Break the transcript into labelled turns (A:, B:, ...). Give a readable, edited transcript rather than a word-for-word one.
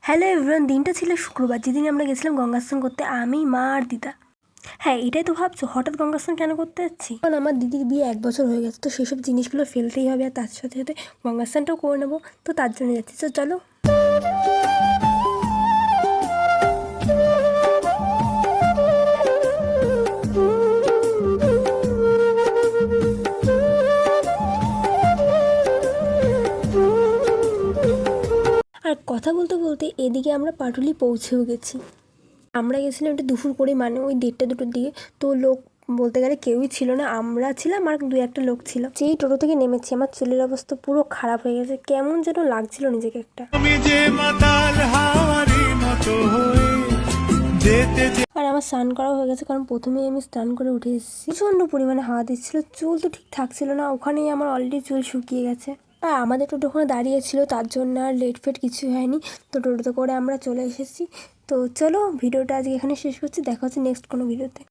A: Hello everyone, দিনটা ছিল শুক্রবার, যেদিন আমরা গেছিলাম গঙ্গা স্নান করতে, আমি, মা আর দিদা। হ্যাঁ, এটাই তো ভাবছো হঠাৎ গঙ্গা স্নান কেন করতে যাচ্ছি? কারণ আমার দিদির বিয়ে 1 বছর হয়ে গেছে, তো সেসব জিনিসগুলো ফেলতেই হবে, আর তার সাথে সাথে গঙ্গা স্নানটাও করে নেবো, তো তার জন্য যাচ্ছি। তো চলো। আর কথা বলতে বলতে এদিকে আমরা পাটুলি পৌঁছেও গেছি। আমরা গেছিলাম একটু দুপুর করে, মানে ওই 1:30-2টোর দিকে। তো লোক বলতে গেলে কেউই ছিল না, আমরা ছিলাম আর 2-1টা লোক ছিল। যেই টোটো থেকে নেমেছি আমার চুলের অবস্থা পুরো খারাপ হয়ে গেছে, কেমন যেন লাগছিল নিজেকে একটা। আর আমার স্নান করাও হয়ে গেছে, কারণ প্রথমেই আমি স্নান করে উঠে এসেছি। প্রচণ্ড পরিমাণে হাওয়া দিচ্ছিল, চুল তো ঠিক থাকছিল না, ওখানেই আমার অলরেডি চুল শুকিয়ে গেছে। আর আমাদের টোটো ওখানে দাঁড়িয়ে ছিল, তার জন্য আর লেট ফেট কিছু হয়নি। তো টোটোতে করে আমরা চলে এসেছি। তো চলো, ভিডিওটা আজকে এখানে শেষ করছি, দেখা হচ্ছে নেক্সট কোনো ভিডিওতে।